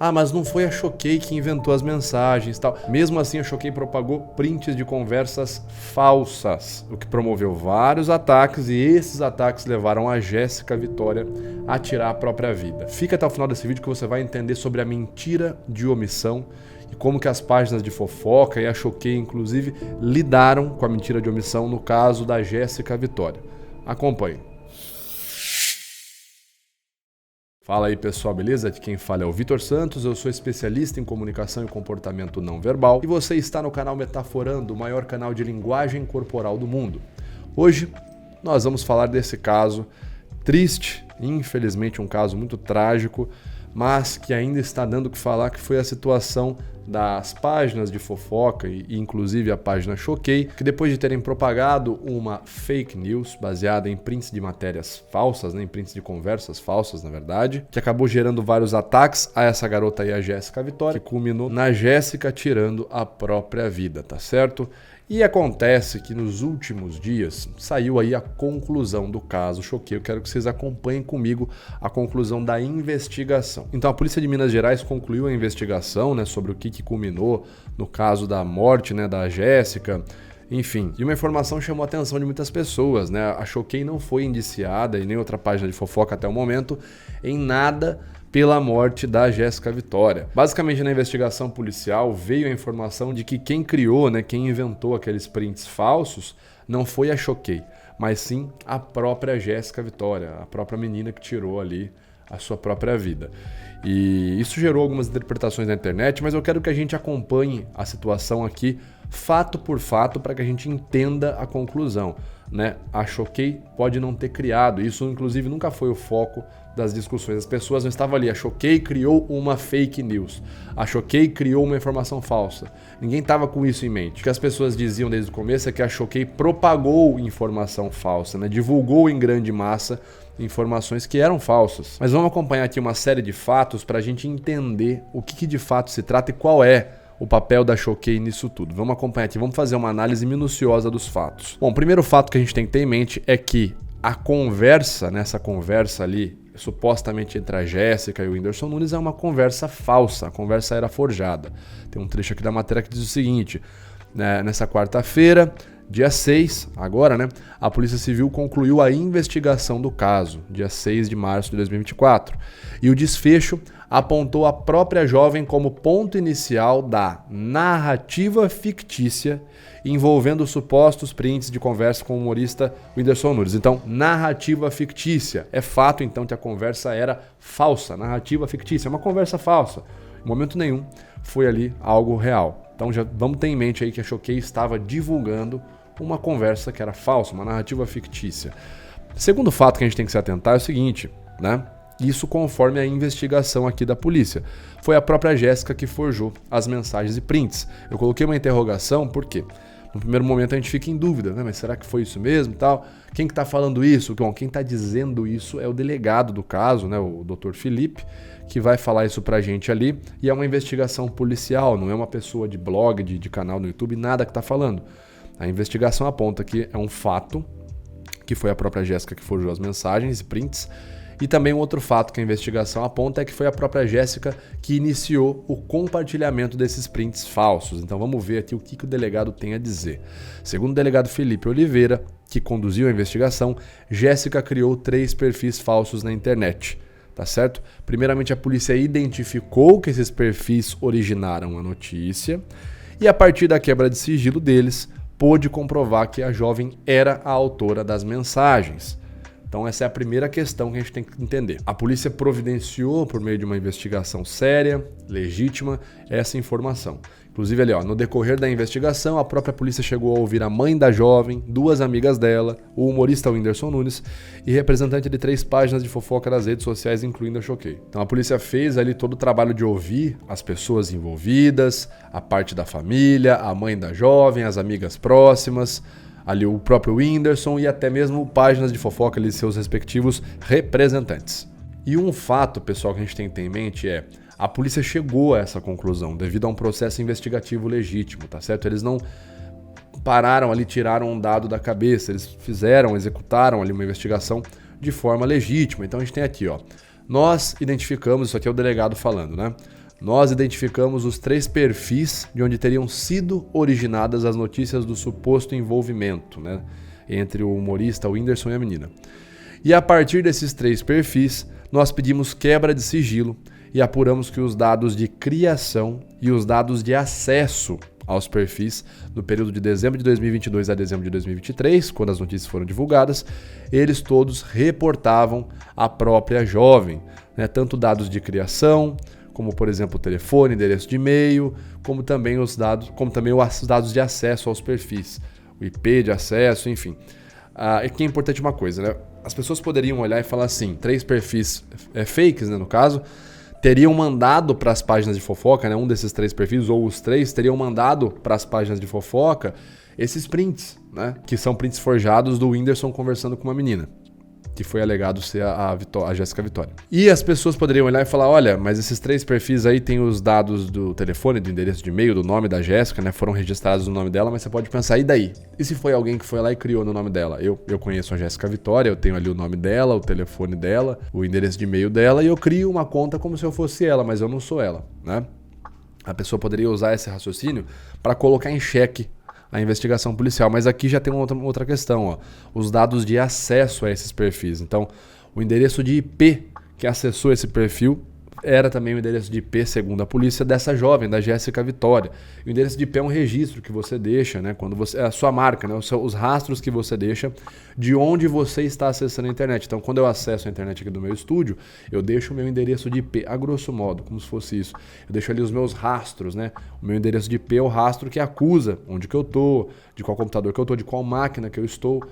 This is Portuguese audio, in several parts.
Ah, mas não foi a Choquei que inventou as mensagens e tal. Mesmo assim, a Choquei propagou prints de conversas falsas, o que promoveu vários ataques, e esses ataques levaram a Jéssica Vitória a tirar a própria vida. Fica até o final desse vídeo que você vai entender sobre a mentira de omissão e como que as páginas de fofoca e a Choquei, inclusive, lidaram com a mentira de omissão no caso da Jéssica Vitória. Acompanhe. Fala aí pessoal, beleza? Aqui quem fala é o Vitor Santos, eu sou especialista em comunicação e comportamento não verbal e você está no canal Metaforando, o maior canal de linguagem corporal do mundo. Hoje nós vamos falar desse caso triste, infelizmente um caso muito trágico, mas que ainda está dando o que falar, que foi a situação das páginas de fofoca e inclusive a página Choquei, que depois de terem propagado uma fake news baseada em prints de matérias falsas, em prints de conversas falsas, na verdade, que acabou gerando vários ataques a essa garota aí, a Jéssica Vitória, que culminou na Jéssica tirando a própria vida, tá certo? E acontece que nos últimos dias saiu aí a conclusão do caso Choquei. Eu quero que vocês acompanhem comigo a conclusão da investigação. Então a Polícia de Minas Gerais concluiu a investigação, sobre o que culminou no caso da morte, da Jéssica. Enfim, e uma informação chamou a atenção de muitas pessoas, A Choquei não foi indiciada e nem outra página de fofoca até o momento em nada pela morte da Jéssica Vitória. Basicamente, na investigação policial, veio a informação de que quem criou, quem inventou aqueles prints falsos, não foi a Choquei, mas sim a própria Jéssica Vitória, a própria menina que tirou ali a sua própria vida. E isso gerou algumas interpretações na internet, mas eu quero que a gente acompanhe a situação aqui, fato por fato, para que a gente entenda a conclusão. A Choquei pode não ter criado, isso inclusive nunca foi o foco das discussões. As pessoas não estavam ali, a Choquei criou uma fake news, a Choquei criou uma informação falsa. Ninguém estava com isso em mente. O que as pessoas diziam desde o começo é que a Choquei propagou informação falsa, divulgou em grande massa informações que eram falsas. Mas vamos acompanhar aqui uma série de fatos para a gente entender o que de fato se trata e qual é o papel da Choquei nisso tudo. Vamos acompanhar aqui, vamos fazer uma análise minuciosa dos fatos. Bom, o primeiro fato que a gente tem que ter em mente é que a conversa, essa conversa ali, supostamente entre a Jéssica e o Whindersson Nunes, é uma conversa falsa, a conversa era forjada. Tem um trecho aqui da matéria que diz o seguinte: nessa quarta-feira, dia 6, agora, a Polícia Civil concluiu a investigação do caso, dia 6 de março de 2024, e o desfecho apontou a própria jovem como ponto inicial da narrativa fictícia envolvendo supostos prints de conversa com o humorista Whindersson Nunes. Então, narrativa fictícia. É fato, então, que a conversa era falsa. Narrativa fictícia, é uma conversa falsa. Em momento nenhum foi ali algo real. Então, já vamos ter em mente aí que a Choquei estava divulgando uma conversa que era falsa, uma narrativa fictícia. Segundo fato que a gente tem que se atentar é o seguinte, Isso conforme a investigação aqui da polícia. Foi a própria Jéssica que forjou as mensagens e prints. Eu coloquei uma interrogação, por quê? No primeiro momento a gente fica em dúvida, mas será que foi isso mesmo e tal? Quem que tá falando isso? Bom, quem tá dizendo isso é o delegado do caso, o Dr. Felipe, que vai falar isso pra gente ali. E é uma investigação policial, não é uma pessoa de blog, de canal no YouTube, nada que tá falando. A investigação aponta que é um fato, que foi a própria Jéssica que forjou as mensagens e prints. E também um outro fato que a investigação aponta é que foi a própria Jéssica que iniciou o compartilhamento desses prints falsos. Então vamos ver aqui o que o delegado tem a dizer. Segundo o delegado Felipe Oliveira, que conduziu a investigação, Jéssica criou 3 perfis falsos na internet. Tá certo? Primeiramente, a polícia identificou que esses perfis originaram a notícia e a partir da quebra de sigilo deles, pôde comprovar que a jovem era a autora das mensagens. Então essa é a primeira questão que a gente tem que entender. A polícia providenciou, por meio de uma investigação séria, legítima, essa informação. Inclusive ali, no decorrer da investigação, a própria polícia chegou a ouvir a mãe da jovem, 2 amigas dela, o humorista Whindersson Nunes e representante de 3 páginas de fofoca das redes sociais, incluindo a Choquei. Então a polícia fez ali todo o trabalho de ouvir as pessoas envolvidas, a parte da família, a mãe da jovem, as amigas próximas, ali o próprio Whindersson e até mesmo páginas de fofoca ali, seus respectivos representantes. E um fato, pessoal, que a gente tem que ter em mente é: a polícia chegou a essa conclusão devido a um processo investigativo legítimo, tá certo? Eles não pararam ali, tiraram um dado da cabeça, eles executaram ali uma investigação de forma legítima. Então a gente tem aqui, nós identificamos, isso aqui é o delegado falando, nós identificamos os 3 perfis de onde teriam sido originadas as notícias do suposto envolvimento, né, entre o humorista Whindersson e a menina. E a partir desses 3 perfis, nós pedimos quebra de sigilo e apuramos que os dados de criação e os dados de acesso aos perfis no período de dezembro de 2022 a dezembro de 2023, quando as notícias foram divulgadas, eles todos reportavam a própria jovem, né? Tanto dados de criação, como por exemplo o telefone, endereço de e-mail, como também os dados de acesso aos perfis, o IP de acesso, enfim. Aqui é importante uma coisa, né? As pessoas poderiam olhar e falar assim, 3 perfis fakes, né, no caso, teriam mandado para as páginas de fofoca, né, um desses 3 perfis, ou os 3, teriam mandado para as páginas de fofoca esses prints, né, que são prints forjados do Whindersson conversando com uma menina, que foi alegado ser a Jéssica Vitória. E as pessoas poderiam olhar e falar, olha, mas esses 3 perfis aí têm os dados do telefone, do endereço de e-mail, do nome da Jéssica, né, foram registrados no nome dela, mas você pode pensar, e daí? E se foi alguém que foi lá e criou no nome dela? Eu conheço a Jéssica Vitória, eu tenho ali o nome dela, o telefone dela, o endereço de e-mail dela, e eu crio uma conta como se eu fosse ela, mas eu não sou ela, né? A pessoa poderia usar esse raciocínio para colocar em xeque a investigação policial, mas aqui já tem uma outra questão, ó, os dados de acesso a esses perfis. Então, o endereço de IP que acessou esse perfil era também o endereço de IP, segundo a polícia, dessa jovem, da Jéssica Vitória. E o endereço de IP é um registro que você deixa, né, quando você, é a sua marca, né, os rastros que você deixa de onde você está acessando a internet. Então, quando eu acesso a internet aqui do meu estúdio, eu deixo o meu endereço de IP, a grosso modo, como se fosse isso. Eu deixo ali os meus rastros, né? O meu endereço de IP é o rastro que acusa onde que eu tô, de qual computador que eu tô, de qual máquina que eu estou.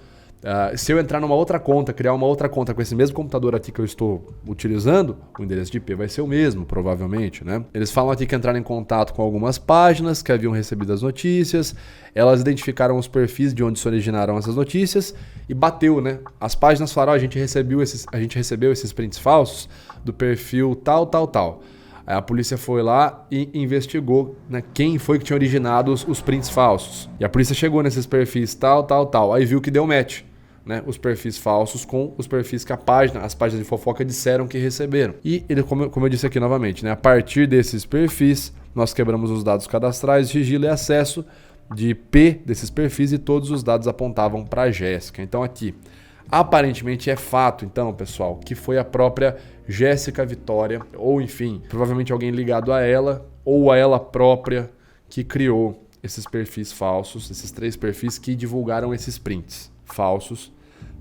Se eu entrar numa outra conta, criar uma outra conta com esse mesmo computador aqui que eu estou utilizando, o endereço de IP vai ser o mesmo, provavelmente, né? Eles falam aqui que entraram em contato com algumas páginas que haviam recebido as notícias, elas identificaram os perfis de onde se originaram essas notícias e bateu, né? As páginas falaram, a gente recebeu esses prints falsos do perfil tal. Aí a polícia foi lá e investigou, né, quem foi que tinha originado os prints falsos. E a polícia chegou nesses perfis tal. Aí viu que deu match, né, os perfis falsos com os perfis que as páginas de fofoca disseram que receberam. E ele, como eu disse aqui novamente, né, a partir desses perfis, nós quebramos os dados cadastrais, sigilo e acesso de IP desses perfis e todos os dados apontavam para a Jéssica. Então aqui, aparentemente é fato, então, pessoal, que foi a própria Jéssica Vitória, ou enfim, provavelmente alguém ligado a ela, ou a ela própria, que criou esses perfis falsos, esses 3 perfis que divulgaram esses prints falsos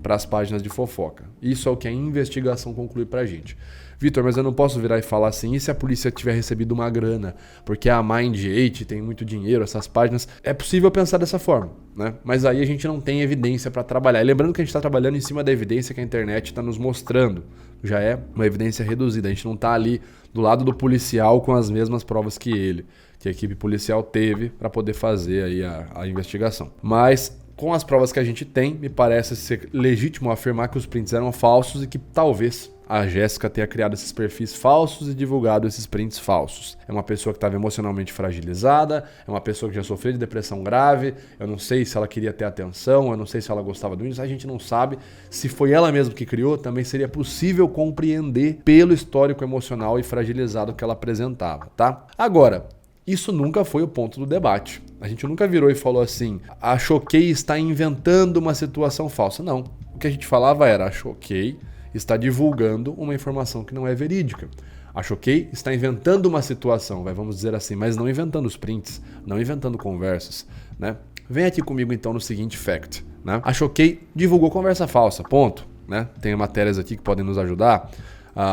para as páginas de fofoca. Isso é o que a investigação conclui pra gente. Vitor, mas eu não posso virar e falar assim, e se a polícia tiver recebido uma grana? Porque a Mind8 tem muito dinheiro, essas páginas. É possível pensar dessa forma, né? Mas aí a gente não tem evidência para trabalhar. E lembrando que a gente está trabalhando em cima da evidência que a internet está nos mostrando. Já é uma evidência reduzida. A gente não está ali do lado do policial com as mesmas provas que a equipe policial teve para poder fazer aí a investigação. Mas com as provas que a gente tem, me parece ser legítimo afirmar que os prints eram falsos e que talvez a Jéssica tenha criado esses perfis falsos e divulgado esses prints falsos. É uma pessoa que estava emocionalmente fragilizada, é uma pessoa que já sofreu de depressão grave, eu não sei se ela queria ter atenção, eu não sei se ela gostava do índice, a gente não sabe. Se foi ela mesma que criou, também seria possível compreender pelo histórico emocional e fragilizado que ela apresentava, tá? Agora, isso nunca foi o ponto do debate. A gente nunca virou e falou assim, a Choquei está inventando uma situação falsa. Não. O que a gente falava era, a Choquei está divulgando uma informação que não é verídica. A Choquei está inventando uma situação, vamos dizer assim, mas não inventando os prints, não inventando conversas, né? Vem aqui comigo então no seguinte fact, né? A Choquei divulgou conversa falsa, ponto, né? Tem matérias aqui que podem nos ajudar.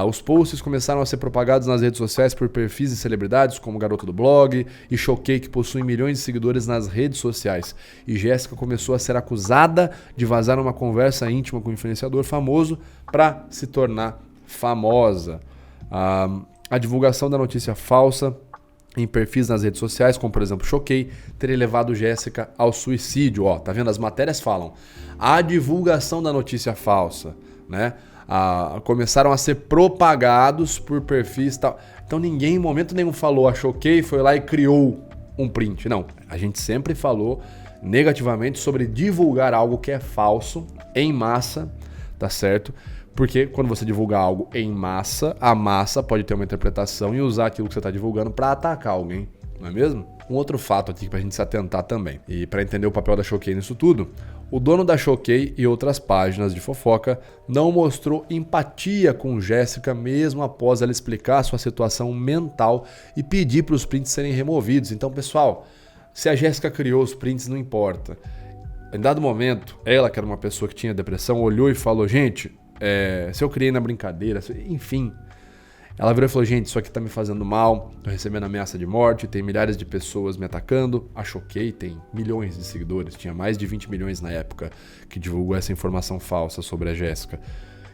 Os posts começaram a ser propagados nas redes sociais por perfis de celebridades como Garoto do Blog e Choquei, que possui milhões de seguidores nas redes sociais. E Jéssica começou a ser acusada de vazar uma conversa íntima com um influenciador famoso para se tornar famosa. A divulgação da notícia falsa em perfis nas redes sociais, como por exemplo Choquei, teria levado Jéssica ao suicídio. Ó, tá vendo? As matérias falam. A divulgação da notícia falsa, né? Começaram a ser propagados por perfis e tal. Então ninguém em momento nenhum falou, a Choquei foi lá e criou um print. Não, a gente sempre falou negativamente sobre divulgar algo que é falso em massa, tá certo? Porque quando você divulga algo em massa, a massa pode ter uma interpretação e usar aquilo que você está divulgando para atacar alguém, não é mesmo? Um outro fato aqui para a gente se atentar também, e para entender o papel da Choquei nisso tudo, o dono da Choquei e outras páginas de fofoca não mostrou empatia com Jéssica mesmo após ela explicar sua situação mental e pedir para os prints serem removidos. Então, pessoal, se a Jéssica criou os prints, não importa. Em dado momento, ela, que era uma pessoa que tinha depressão, olhou e falou, gente, se eu criei na brincadeira, enfim. Ela virou e falou, gente, isso aqui tá me fazendo mal, tô recebendo ameaça de morte, tem milhares de pessoas me atacando. A Choquei tem milhões de seguidores, tinha mais de 20 milhões na época que divulgou essa informação falsa sobre a Jéssica.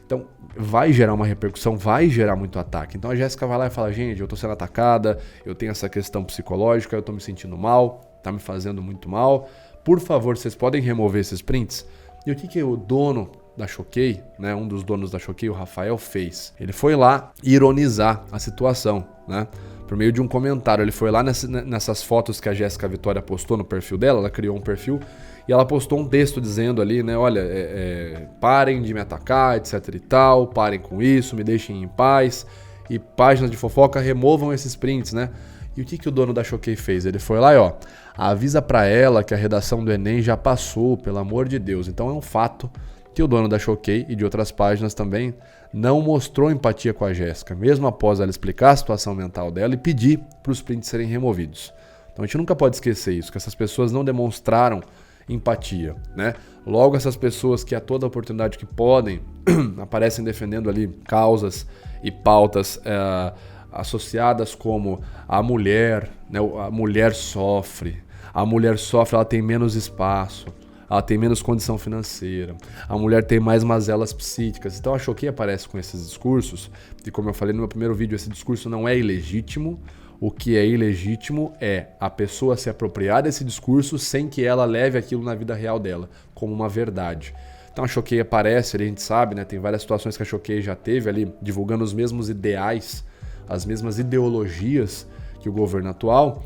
Então, vai gerar uma repercussão, vai gerar muito ataque. Então a Jéssica vai lá e fala, gente, eu tô sendo atacada, eu tenho essa questão psicológica, eu tô me sentindo mal, tá me fazendo muito mal. Por favor, vocês podem remover esses prints? E o que o dono da Choquei, né, um dos donos da Choquei, o Rafael, fez? Ele foi lá ironizar a situação, né? Por meio de um comentário. Ele foi lá nessas fotos que a Jéssica Vitória postou no perfil dela, ela criou um perfil e ela postou um texto dizendo ali, né, olha, parem de me atacar, etc e tal, parem com isso, me deixem em paz, e páginas de fofoca removam esses prints, né? E o que o dono da Choquei fez? Ele foi lá e avisa pra ela que a redação do Enem já passou, pelo amor de Deus. Então é um fato que o dono da Choquei e de outras páginas também não mostrou empatia com a Jéssica, mesmo após ela explicar a situação mental dela e pedir para os prints serem removidos. Então a gente nunca pode esquecer isso, que essas pessoas não demonstraram empatia, né? Logo, essas pessoas que a toda oportunidade que podem aparecem defendendo ali causas e pautas associadas como a mulher, né? A mulher sofre, ela tem menos espaço, ela tem menos condição financeira, a mulher tem mais mazelas psíquicas. Então a Choquei aparece com esses discursos, e como eu falei no meu primeiro vídeo, esse discurso não é ilegítimo. O que é ilegítimo é a pessoa se apropriar desse discurso sem que ela leve aquilo na vida real dela, como uma verdade. Então a Choquei aparece, a gente sabe, né, tem várias situações que a Choquei já teve ali, divulgando os mesmos ideais, as mesmas ideologias que o governo atual,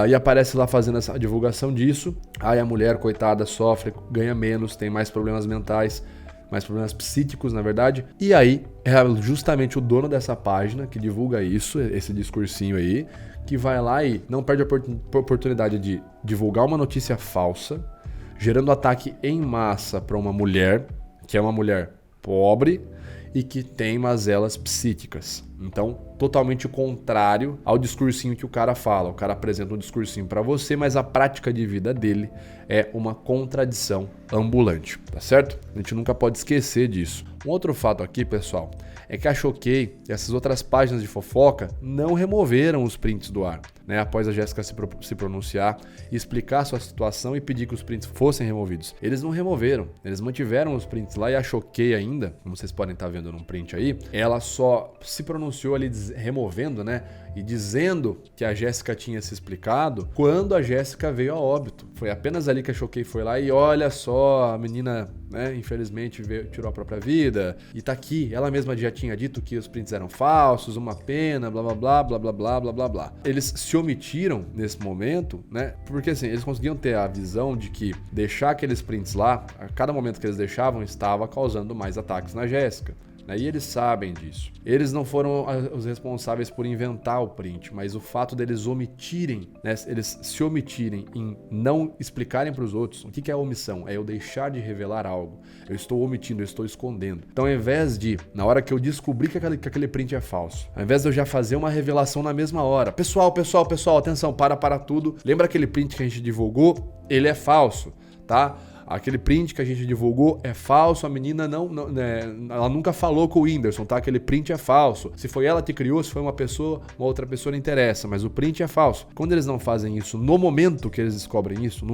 e aparece lá fazendo essa divulgação disso. Aí a mulher, coitada, sofre, ganha menos, tem mais problemas mentais, mais problemas psíquicos, na verdade. E aí é justamente o dono dessa página que divulga isso, esse discursinho aí, que vai lá e não perde a oportunidade de divulgar uma notícia falsa, gerando ataque em massa para uma mulher, que é uma mulher pobre e que tem mazelas psíquicas. Então, totalmente o contrário ao discursinho que o cara fala. O cara apresenta um discursinho para você, mas a prática de vida dele é uma contradição ambulante, tá certo? A gente nunca pode esquecer disso. Um outro fato aqui, pessoal, é que a Choquei e essas outras páginas de fofoca não removeram os prints do ar, né? Após a Jéssica se pronunciar e explicar sua situação e pedir que os prints fossem removidos. Eles não removeram, eles mantiveram os prints lá, e a Choquei ainda, como vocês podem estar vendo num print aí, ela só se pronunciou ali removendo, né? E dizendo que a Jéssica tinha se explicado quando a Jéssica veio a óbito. Foi apenas ali que a Choquei foi lá e olha só, a menina, né, infelizmente tirou a própria vida. E tá aqui, ela mesma já tinha dito que os prints eram falsos, uma pena, blá blá blá, blá blá blá, blá blá blá. Eles se omitiram nesse momento, né? Porque assim, eles conseguiam ter a visão de que deixar aqueles prints lá, a cada momento que eles deixavam, estava causando mais ataques na Jéssica. E eles sabem disso. Eles não foram os responsáveis por inventar o print, mas o fato deles omitirem, né, eles se omitirem em não explicarem para os outros. O que é a omissão? É eu deixar de revelar algo. Eu estou omitindo, eu estou escondendo. Então, ao invés de, na hora que eu descobrir que aquele print é falso, ao invés de eu já fazer uma revelação na mesma hora, pessoal, atenção, para tudo. Lembra aquele print que a gente divulgou? Ele é falso, tá? Aquele print que a gente divulgou é falso, a menina ela nunca falou com o Whindersson, tá? Aquele print é falso. Se foi ela que criou, se foi uma outra pessoa não interessa, mas o print é falso. Quando eles não fazem isso no momento que eles descobrem isso,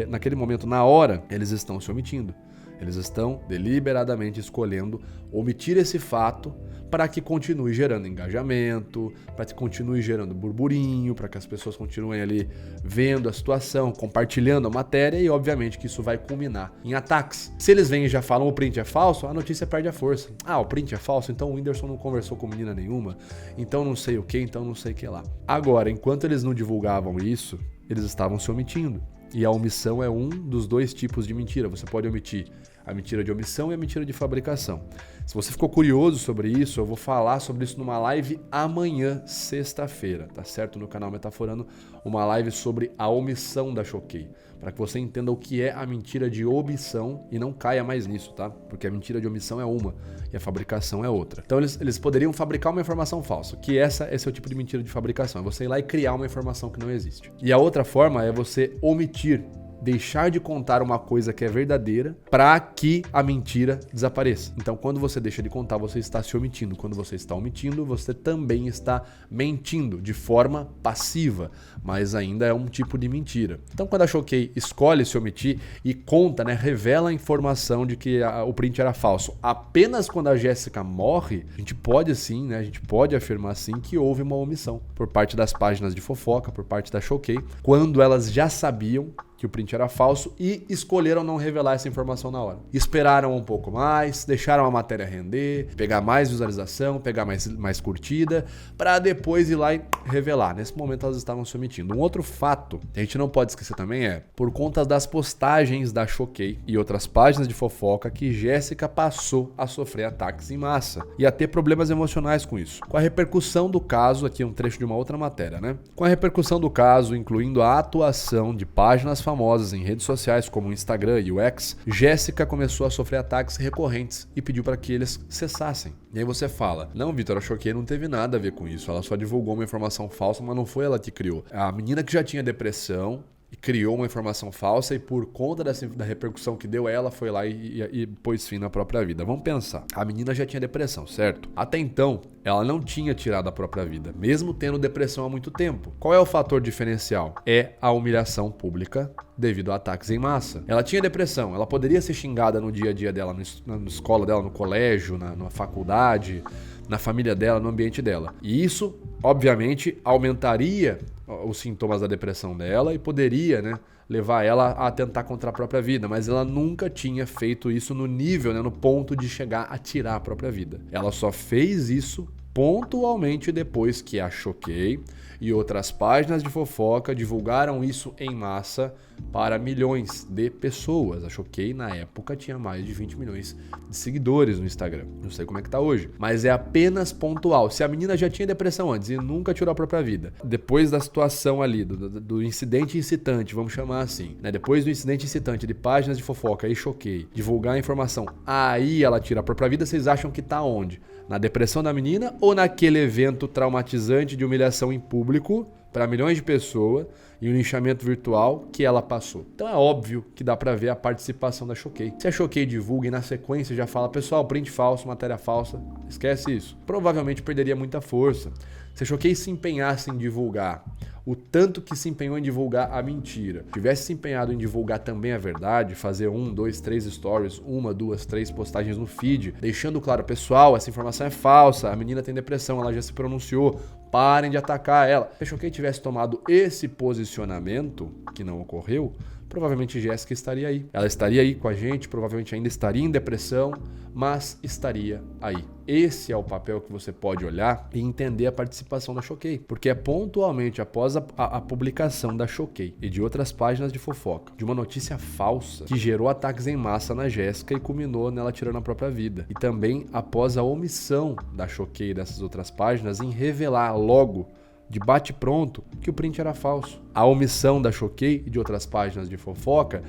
naquele momento, na hora, eles estão se omitindo. Eles estão deliberadamente escolhendo omitir esse fato para que continue gerando engajamento, para que continue gerando burburinho, para que as pessoas continuem ali vendo a situação, compartilhando a matéria, e obviamente que isso vai culminar em ataques. Se eles vêm e já falam o print é falso, a notícia perde a força. O print é falso, então o Whindersson não conversou com menina nenhuma, então não sei o que, então não sei o que lá. Agora, enquanto eles não divulgavam isso, eles estavam se omitindo. E a omissão é um dos dois tipos de mentira. Você pode omitir a mentira de omissão e a mentira de fabricação. Se você ficou curioso sobre isso, eu vou falar sobre isso numa live amanhã, sexta-feira, tá certo? No canal Metaforando, uma live sobre a omissão da Choquei, para que você entenda o que é a mentira de omissão e não caia mais nisso, tá? Porque a mentira de omissão é uma e a fabricação é outra. Então eles poderiam fabricar uma informação falsa, que esse é o tipo de mentira de fabricação, é você ir lá e criar uma informação que não existe. E a outra forma é você omitir, deixar de contar uma coisa que é verdadeira para que a mentira desapareça. Então, quando você deixa de contar, você está se omitindo. Quando você está omitindo, você também está mentindo de forma passiva, mas ainda é um tipo de mentira. Então, quando a Choquei escolhe se omitir e conta, né, revela a informação de que o print era falso, apenas quando a Jéssica morre, a gente pode sim, né, a gente pode afirmar sim que houve uma omissão por parte das páginas de fofoca, por parte da Choquei, quando elas já sabiam que o print era falso e escolheram não revelar essa informação na hora. Esperaram um pouco mais, deixaram a matéria render, pegar mais visualização, pegar mais curtida, para depois ir lá e revelar. Nesse momento elas estavam se omitindo. Um outro fato que a gente não pode esquecer também é, por conta das postagens da Choquei e outras páginas de fofoca, que Jéssica passou a sofrer ataques em massa e a ter problemas emocionais com isso. Com a repercussão do caso, aqui um trecho de uma outra matéria, né? Com a repercussão do caso, incluindo a atuação de páginas famosas em redes sociais como o Instagram e o X, Jéssica começou a sofrer ataques recorrentes e pediu para que eles cessassem. E aí você fala, não, Vitor, a Choquei não teve nada a ver com isso, ela só divulgou uma informação falsa, mas não foi ela que criou. A menina que já tinha depressão e criou uma informação falsa e por conta da repercussão que deu, ela foi lá e pôs fim na própria vida. Vamos pensar, a menina já tinha depressão, certo? Até então, ela não tinha tirado a própria vida, mesmo tendo depressão há muito tempo. Qual é o fator diferencial? É a humilhação pública devido a ataques em massa. Ela tinha depressão, ela poderia ser xingada no dia a dia dela, na escola dela, no colégio, na faculdade, na família dela, no ambiente dela. E isso, obviamente, aumentaria os sintomas da depressão dela e poderia, né, levar ela a tentar contra a própria vida, mas ela nunca tinha feito isso no nível, né, no ponto de chegar a tirar a própria vida. Ela só fez isso pontualmente depois que a Choquei e outras páginas de fofoca divulgaram isso em massa para milhões de pessoas. A Choquei, na época, tinha mais de 20 milhões de seguidores no Instagram. Não sei como é que tá hoje, mas é apenas pontual. Se a menina já tinha depressão antes e nunca tirou a própria vida, depois da situação ali, do incidente incitante, vamos chamar assim, né? Depois do incidente incitante de páginas de fofoca e Choquei divulgar a informação, aí ela tira a própria vida, vocês acham que tá onde? Na depressão da menina ou naquele evento traumatizante de humilhação em público para milhões de pessoas e o linchamento virtual que ela passou? Então é óbvio que dá para ver a participação da Choquei. Se a Choquei divulga e na sequência já fala, pessoal, print falso, matéria falsa, esquece isso. Provavelmente perderia muita força. Se a Choquei se empenhasse em divulgar o tanto que se empenhou em divulgar a mentira, tivesse se empenhado em divulgar também a verdade, fazer 1, 2, 3 stories, 1, 2, 3 postagens no feed, deixando claro, pessoal, essa informação é falsa, a menina tem depressão, ela já se pronunciou, parem de atacar ela. Se a Choquei tivesse tomado esse posicionamento, que não ocorreu, provavelmente Jéssica estaria aí. Ela estaria aí com a gente, provavelmente ainda estaria em depressão, mas estaria aí. Esse é o papel que você pode olhar e entender a participação da Choquei, porque é pontualmente após a publicação da Choquei e de outras páginas de fofoca, de uma notícia falsa que gerou ataques em massa na Jéssica e culminou nela tirando a própria vida. E também após a omissão da Choquei e dessas outras páginas em revelar logo, de bate-pronto, que o print era falso. A omissão da Choquei e de outras páginas de fofoca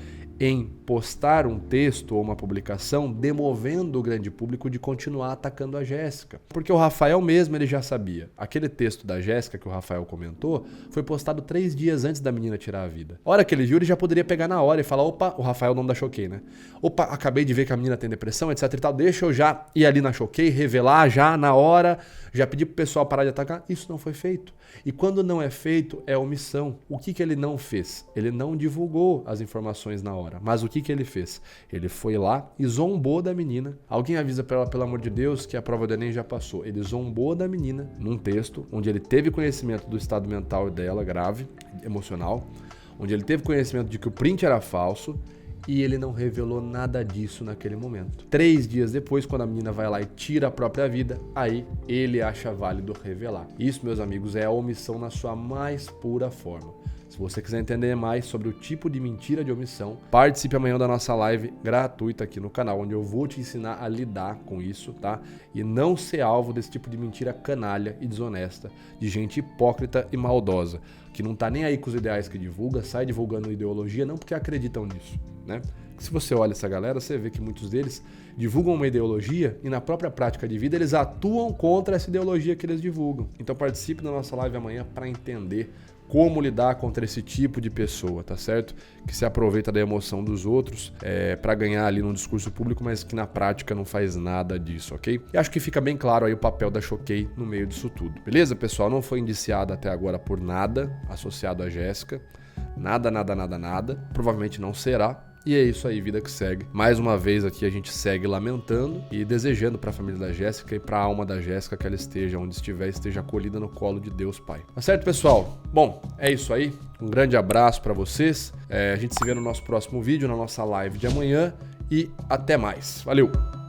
em postar um texto ou uma publicação demovendo o grande público de continuar atacando a Jéssica. Porque o Rafael mesmo, ele já sabia. Aquele texto da Jéssica que o Rafael comentou foi postado 3 dias antes da menina tirar a vida. A hora que ele viu, ele já poderia pegar na hora e falar, opa, o Rafael, o nome da Choquei, né? Opa, acabei de ver que a menina tem depressão, etc e tal, deixa eu já ir ali na Choquei, revelar já na hora, já pedir pro pessoal parar de atacar. Isso não foi feito. E quando não é feito, é omissão. O que ele não fez? Ele não divulgou as informações na hora. Mas o que ele fez? Ele foi lá e zombou da menina. Alguém avisa pra ela, pelo amor de Deus, que a prova do Enem já passou. Ele zombou da menina num texto onde ele teve conhecimento do estado mental dela, grave, emocional, onde ele teve conhecimento de que o print era falso, e ele não revelou nada disso naquele momento. 3 dias depois, quando a menina vai lá e tira a própria vida, aí ele acha válido revelar. Isso, meus amigos, é a omissão na sua mais pura forma. Se você quiser entender mais sobre o tipo de mentira de omissão, participe amanhã da nossa live gratuita aqui no canal, onde eu vou te ensinar a lidar com isso, tá? E não ser alvo desse tipo de mentira canalha e desonesta, de gente hipócrita e maldosa, que não tá nem aí com os ideais que divulga, sai divulgando ideologia, não porque acreditam nisso, né? Se você olha essa galera, você vê que muitos deles divulgam uma ideologia e na própria prática de vida eles atuam contra essa ideologia que eles divulgam. Então participe da nossa live amanhã para entender como lidar contra esse tipo de pessoa, tá certo? Que se aproveita da emoção dos outros para ganhar ali no discurso público, mas que na prática não faz nada disso, ok? E acho que fica bem claro aí o papel da Choquei no meio disso tudo. Beleza, pessoal? Não foi indiciada até agora por nada associado a Jéssica. Nada. Provavelmente não será. E é isso aí, vida que segue. Mais uma vez aqui a gente segue lamentando e desejando para a família da Jéssica e para a alma da Jéssica que ela esteja onde estiver, esteja acolhida no colo de Deus Pai. Tá certo, pessoal? Bom, é isso aí. Um grande abraço para vocês. A gente se vê no nosso próximo vídeo, na nossa live de amanhã e até mais. Valeu!